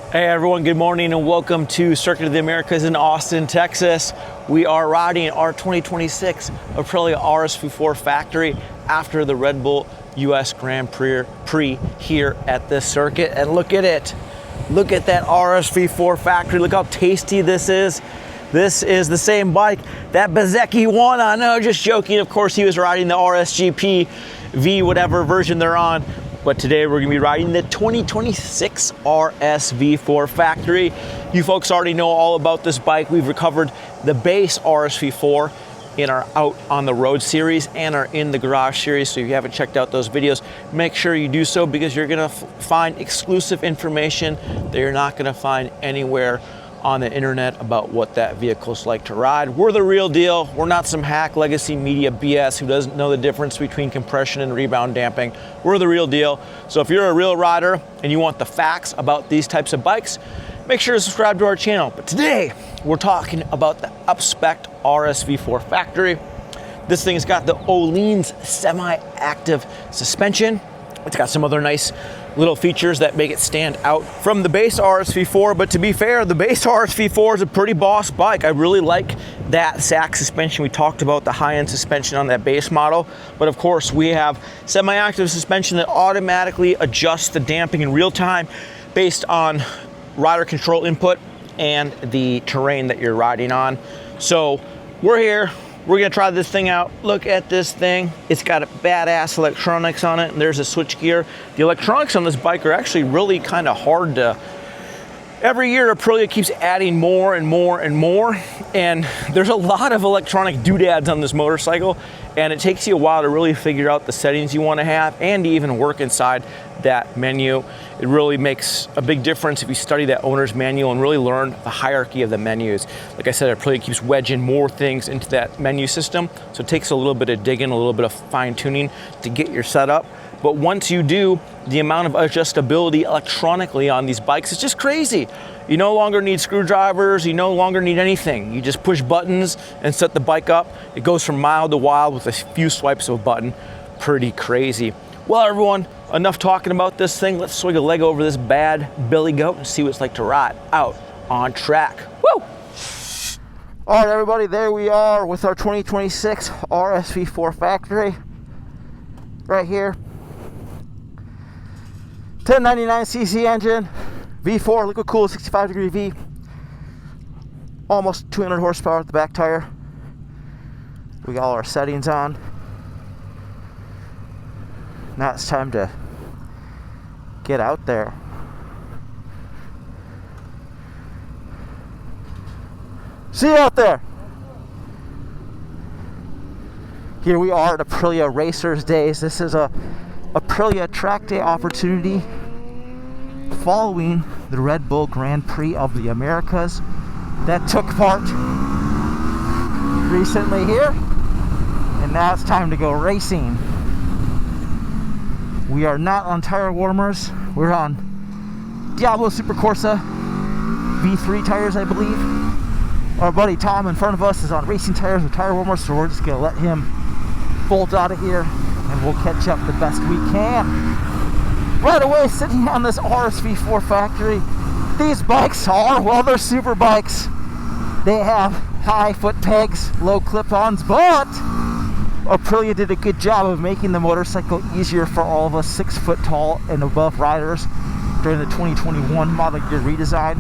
Hey everyone, good morning and welcome to Circuit of the Americas in Austin, Texas. We are riding our 2026 Aprilia RSV4 Factory after the Red Bull US Grand Prix here at this circuit. And look at it. Look at that RSV4 Factory. Look how tasty this is. This is the same bike that Bezzecchi won on. No, just joking. Of course, he was riding the RSGP V, whatever version they're on. But today we're gonna be riding the 2026 RSV4 Factory. You folks already know all about this bike. We've recovered the base RSV4 in our Out on the Road series and our In the Garage series. So if you haven't checked out those videos, make sure you do so because you're gonna find exclusive information that you're not gonna find anywhere on the internet about what that vehicle's like to ride. We're the real deal. We're not some hack legacy media BS who doesn't know the difference between compression and rebound damping. We're the real deal. So if you're a real rider and you want the facts about these types of bikes, make sure to subscribe to our channel. But today we're talking about the up-spec RSV4 Factory. This thing's got the Öhlins semi-active suspension. It's got some other nice little features that make it stand out from the base RSV4, but to be fair, the base RSV4 is a pretty boss bike. I really like that SAC suspension. We talked about the high-end suspension on that base model, but of course we have semi-active suspension that automatically adjusts the damping in real time based on rider control input and the terrain that you're riding on. So we're here. We're gonna try this thing out. Look at this thing. It's got a badass electronics on it, and there's a switch gear. The electronics on this bike are actually really kind of hard to, every year Aprilia keeps adding more and more and more, and there's a lot of electronic doodads on this motorcycle, and it takes you a while to really figure out the settings you wanna have and to even work inside that menu. It really makes a big difference if you study that owner's manual and really learn the hierarchy of the menus. Like I said, Aprilia keeps wedging more things into that menu system, so it takes a little bit of digging, a little bit of fine tuning to get your setup. But once you do, the amount of adjustability electronically on these bikes is just crazy. You no longer need screwdrivers, you no longer need anything. You just push buttons and set the bike up. It goes from mild to wild with a few swipes of a button. Pretty crazy. Well, everyone, enough talking about this thing. Let's swing a leg over this bad billy goat and see what it's like to ride out on track. Woo! All right, everybody, there we are with our 2026 RSV4 Factory. Right here. 1099cc engine, V4, liquid cooled 65 degree V. Almost 200 horsepower at the back tire. We got all our settings on. Now it's time to get out there. See you out there. Here we are at Aprilia Racers Days. This is a Aprilia track day opportunity following the Red Bull Grand Prix of the Americas that took part recently here. And now it's time to go racing. We are not on tire warmers. We're on Diablo Super Corsa V3 tires, I believe. Our buddy Tom in front of us is on racing tires with tire warmers, so we're just gonna let him bolt out of here and we'll catch up the best we can. Right away, sitting on this RSV4 Factory, these bikes are, well, they're super bikes. They have high foot pegs, low clip-ons, but Aprilia did a good job of making the motorcycle easier for all of us 6 foot tall and above riders during the 2021 model year redesign.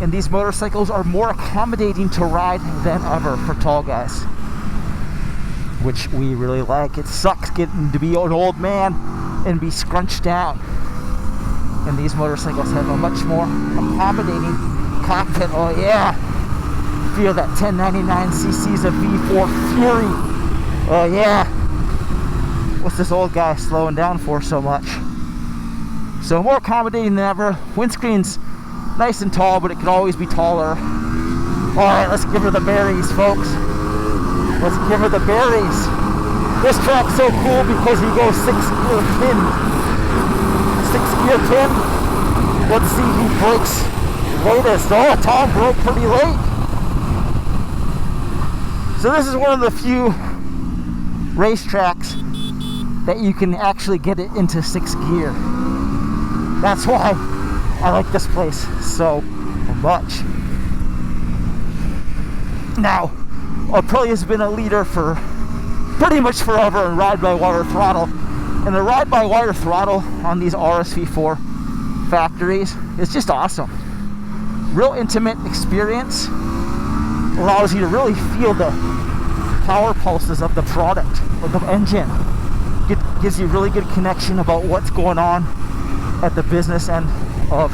And these motorcycles are more accommodating to ride than ever for tall guys, which we really like. It sucks getting to be an old man and be scrunched down. And these motorcycles have a much more accommodating cockpit. Oh yeah, feel that 1099 cc's of V4 Fury. Oh yeah, what's this old guy slowing down for so much? So more accommodating than ever. Windscreen's nice and tall, but it could always be taller. All right, let's give her the berries, folks. Let's give her the berries. This track's so cool because you go 6-gear pin. 6-gear pin. Let's see who breaks latest. Oh, Tom broke pretty late. So this is one of the few racetracks that you can actually get it into 6th gear. That's why I like this place so much. Now, Aprilia has been a leader for pretty much forever in ride-by-wire throttle. And the ride-by-wire throttle on these RSV4 factories is just awesome. Real intimate experience. Allows you to really feel the power pulses of the product, of the engine. Gives you really good connection about what's going on at the business end of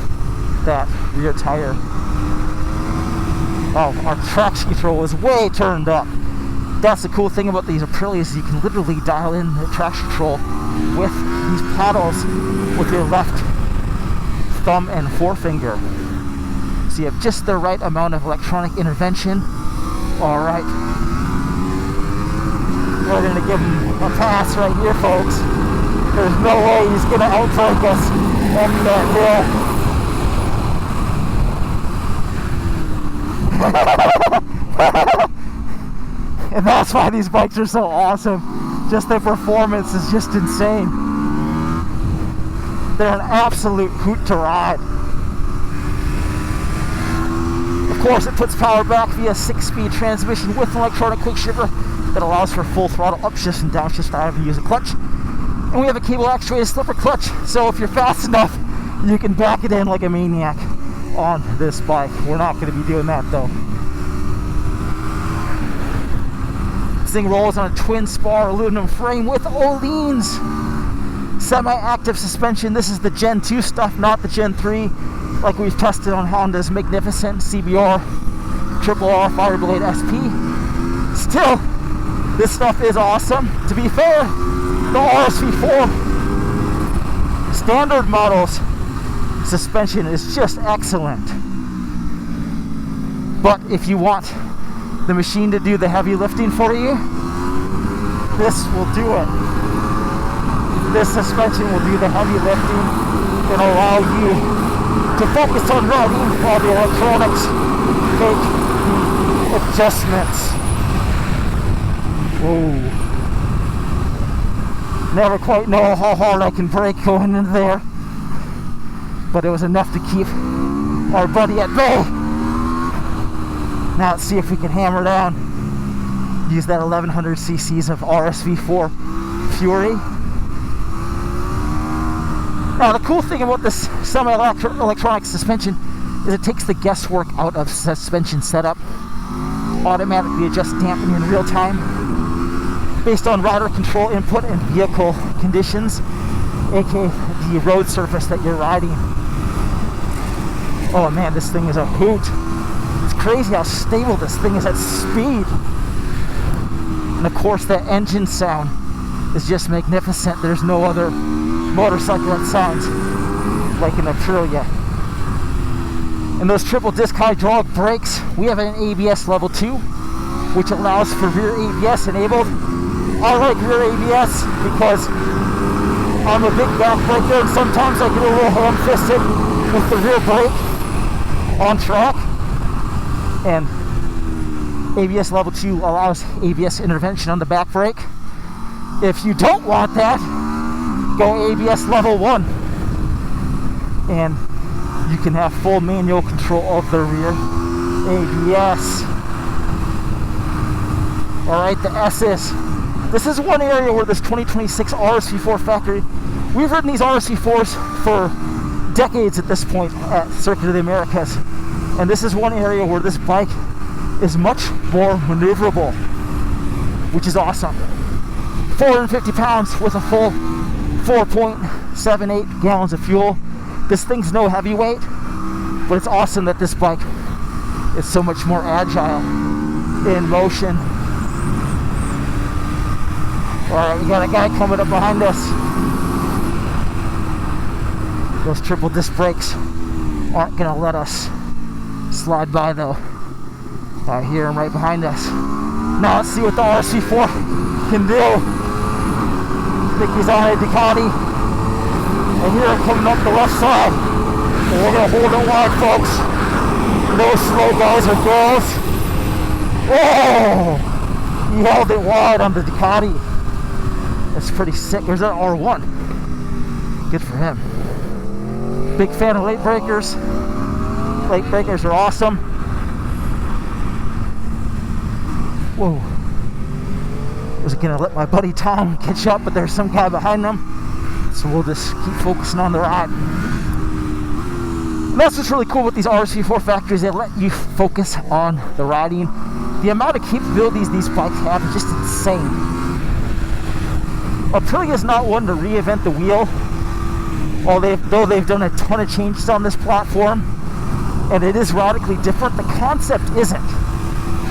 that rear tire. Oh, our traction control is way turned up. That's the cool thing about these Aprilias. You can literally dial in the traction control with these paddles with your left thumb and forefinger. So you have just the right amount of electronic intervention. All right. We're going to give him a pass right here, folks. There's no way he's going to outbreak us on that hill. And that's why these bikes are so awesome. Just their performance is just insane. They're an absolute hoot to ride. Of course, it puts power back via 6-speed transmission with an electronic quick shifter that allows for full throttle upshifts and downshifts without having to use a clutch. And we have a cable actuated slipper clutch, so if you're fast enough, you can back it in like a maniac on this bike. We're not going to be doing that though. This thing rolls on a twin spar aluminum frame with Öhlins semi-active suspension. This is the Gen 2 stuff, not the Gen 3 like we've tested on Honda's magnificent CBR Triple R Fireblade SP. Still, this stuff is awesome. To be fair, the RSV4 standard models suspension is just excellent. But if you want the machine to do the heavy lifting for you, this will do it. This suspension will do the heavy lifting and allow you to focus on riding while the electronics make the adjustments. Whoa. Never quite know how hard I can brake going in there, but it was enough to keep our buddy at bay. Now let's see if we can hammer down. Use that 1100 cc's of RSV4 Fury. Now the cool thing about this semi-electronic suspension is it takes the guesswork out of suspension setup. Automatically adjusts dampening in real time based on rider control input and vehicle conditions, aka the road surface that you're riding. Oh man, this thing is a hoot. It's crazy how stable this thing is at speed. And of course that engine sound is just magnificent. There's no other motorcycle that sounds like an Aprilia. And those triple disc hydraulic brakes, we have an ABS level 2, which allows for rear ABS enabled. I like rear ABS because I'm a big backbreaker and sometimes I get a little ham-fisted with the rear brake on track. And ABS level 2 allows ABS intervention on the back brake. If you don't want that, go ABS level 1 and you can have full manual control of the rear ABS. Alright, the S's. This is one area where this 2026 RSV4 Factory, we've ridden these RSV4s for decades at this point at Circuit of the Americas, and this is one area where this bike is much more maneuverable, which is awesome. 450 pounds with a full 4.78 gallons of fuel. This thing's no heavyweight, but it's awesome that this bike is so much more agile in motion. Alright, we got a guy coming up behind us. Those triple disc brakes aren't gonna let us slide by though. I hear him right behind us. Now let's see what the RSV4 can do. I think he's on a Ducati. And here I'm coming up the left side. And we're gonna hold it wide, folks. No slow guys or girls. Oh! He held it wide on the Ducati. That's pretty sick. There's that R1. Good for him. Big fan of late breakers. Late breakers are awesome. Whoa. I was gonna let my buddy Tom catch up, but there's some guy behind him. So we'll just keep focusing on the ride. And that's what's really cool with these RSV4 factories. They let you focus on the riding. The amount of capabilities these bikes have is just insane. Aprilia is not one to reinvent the wheel, though they've done a ton of changes on this platform, and it is radically different. The concept isn't.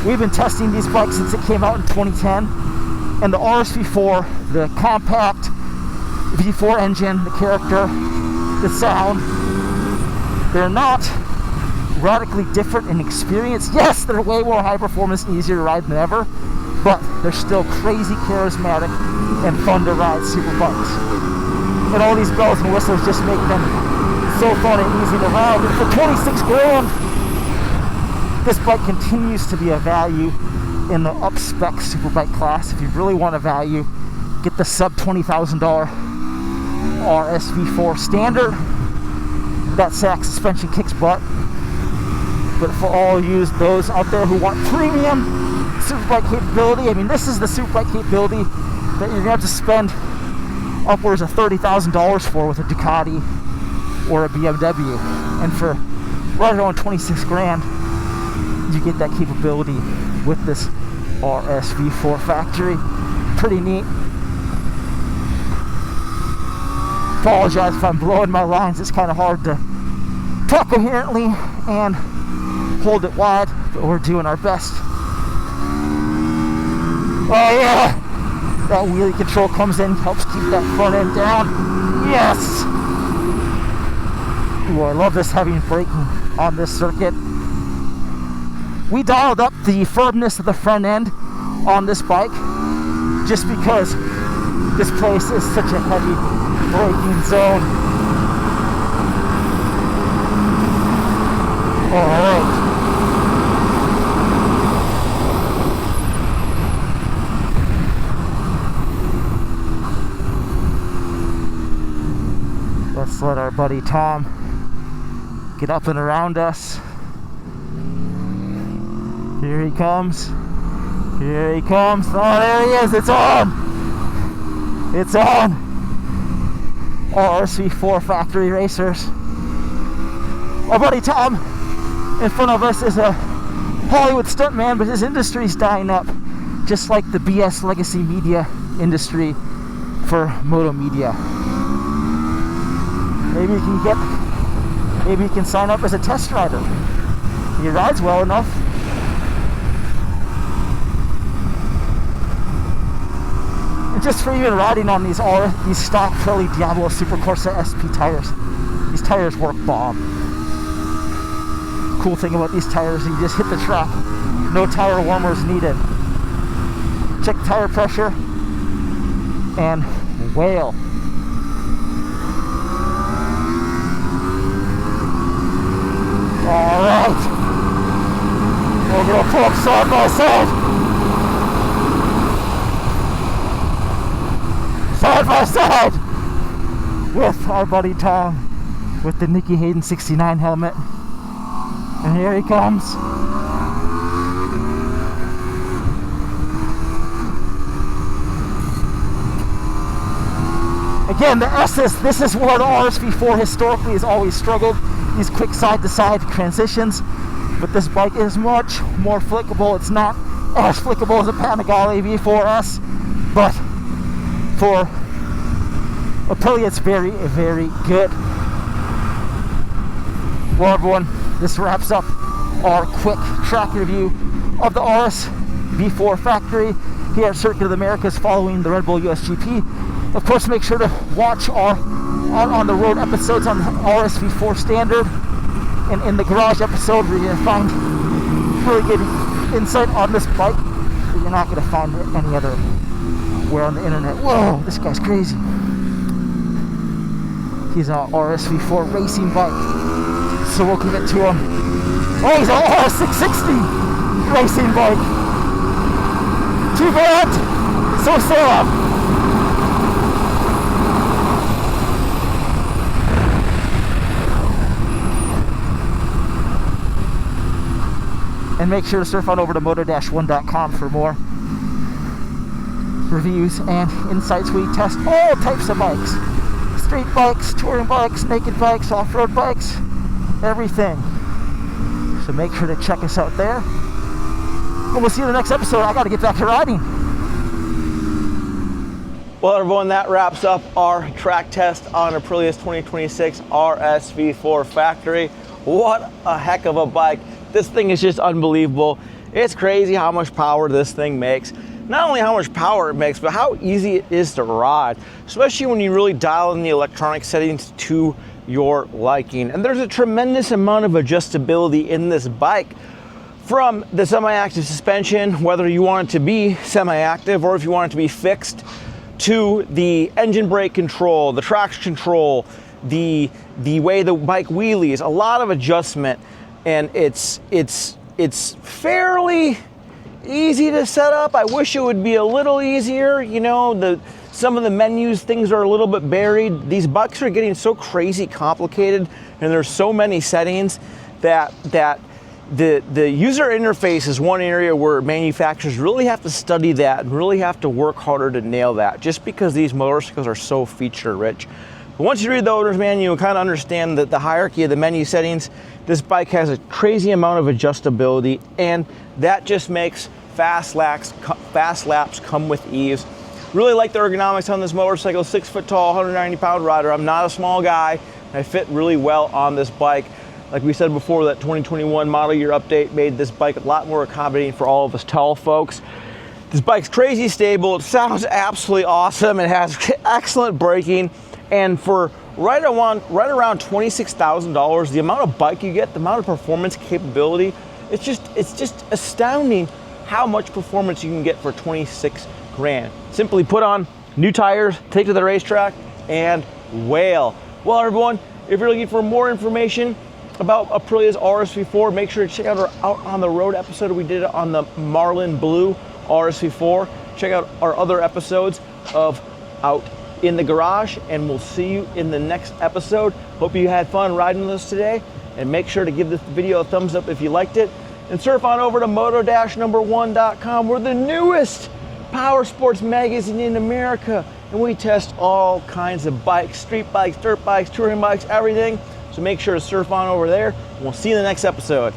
We've been testing these bikes since it came out in 2010, and the RSV4, the compact V4 engine, the character, the sound, they're not radically different in experience. Yes, they're way more high performance and easier to ride than ever, but they're still crazy charismatic and fun to ride super bikes. And all these bells and whistles just make them so fun and easy to ride. And for 26 grand, this bike continues to be a value in the up-spec superbike class. If you really want a value, get the sub $20,000 RSV4 standard. That sack suspension kicks butt. But for all you those out there who want premium superbike capability, I mean, this is the superbike capability that you're gonna have to spend upwards of $30,000 for with a Ducati or a BMW. And for right around 26 grand, you get that capability with this RSV4 Factory. Pretty neat. Apologize if I'm blowing my lines. It's kind of hard to talk coherently and hold it wide, but we're doing our best. Oh yeah, that wheelie control comes in, helps keep that front end down. Yes! Ooh, I love this heavy braking on this circuit. We dialed up the firmness of the front end on this bike just because this place is such a heavy braking zone. Alright. Let's let our buddy Tom get up and around us. Here he comes. Here he comes. Oh, there he is. It's on. It's on. RSV4 Factory racers. Our buddy Tom in front of us is a Hollywood stuntman, but his industry's dying up, just like the BS legacy media industry for moto media. Maybe you can sign up as a test rider. He rides well enough. And just for even riding on these stock Pirelli Diablo Super Corsa SP tires, these tires work bomb. Cool thing about these tires, you just hit the track, no tire warmers needed. Check tire pressure and whale. Alright, we're gonna pull up side by side. Side by side with our buddy Tom with the Nicky Hayden 69 helmet. And here he comes. Again, the S's, this is where the RSV4 historically has always struggled. These quick side-to-side transitions, but this bike is much more flickable. It's not as flickable as a Panigale V4S, but for Aprilia it's very, very good. Well everyone, this wraps up our quick track review of the RSV4 Factory here at Circuit of the Americas following the Red Bull USGP. Of course, make sure to watch our on the road episodes on the RSV4 standard and in the garage episode where you're going to find really good insight on this bike that you're not going to find any other where on the internet. Whoa, this guy's crazy. He's an RSV4 racing bike, so we'll give it to him. Oh, he's an RS660 racing bike. Too bad, so sad. And make sure to surf on over to moto-1.com for more reviews and insights. We test all types of bikes. Street bikes, touring bikes, naked bikes, off-road bikes, everything. So make sure to check us out there. And we'll see you in the next episode. I got to get back to riding. Well, everyone, that wraps up our track test on Aprilia's 2026 RSV4 Factory. What a heck of a bike. This thing is just unbelievable. It's crazy how much power this thing makes. Not only how much power it makes, but how easy it is to ride, especially when you really dial in the electronic settings to your liking. And there's a tremendous amount of adjustability in this bike, from the semi-active suspension, whether you want it to be semi-active or if you want it to be fixed, to the engine brake control, the traction control, the way the bike wheelies, a lot of adjustment. And it's fairly easy to set up. I wish it would be a little easier. You know, some of the menus, things are a little bit buried. These bikes are getting so crazy complicated, and there's so many settings that the user interface is one area where manufacturers really have to study that and really have to work harder to nail that, just because these motorcycles are so feature rich. But once you read the owner's manual, you kind of understand that the hierarchy of the menu settings. This bike has a crazy amount of adjustability, and that just makes fast laps come with ease. Really like the ergonomics on this motorcycle. 6 foot tall, 190 pound rider. I'm not a small guy. I fit really well on this bike. Like we said before, that 2021 model year update made this bike a lot more accommodating for all of us tall folks. This bike's crazy stable. It sounds absolutely awesome. It has excellent braking, and for right around $26,000, the amount of bike you get, the amount of performance capability, it's just astounding how much performance you can get for 26 grand. Simply put on new tires, take to the racetrack, and whale. Well, everyone, if you're looking for more information about Aprilia's RSV4, make sure to check out our Out on the Road episode. We did it on the Marlin Blue RSV4. Check out our other episodes of Out in the Garage, and we'll see you in the next episode. Hope you had fun riding with us today, and make sure to give this video a thumbs up if you liked it, and surf on over to moto-1.com. We're the newest power sports magazine in America, and we test all kinds of bikes, street bikes, dirt bikes, touring bikes, everything. So make sure to surf on over there, and we'll see you in the next episode.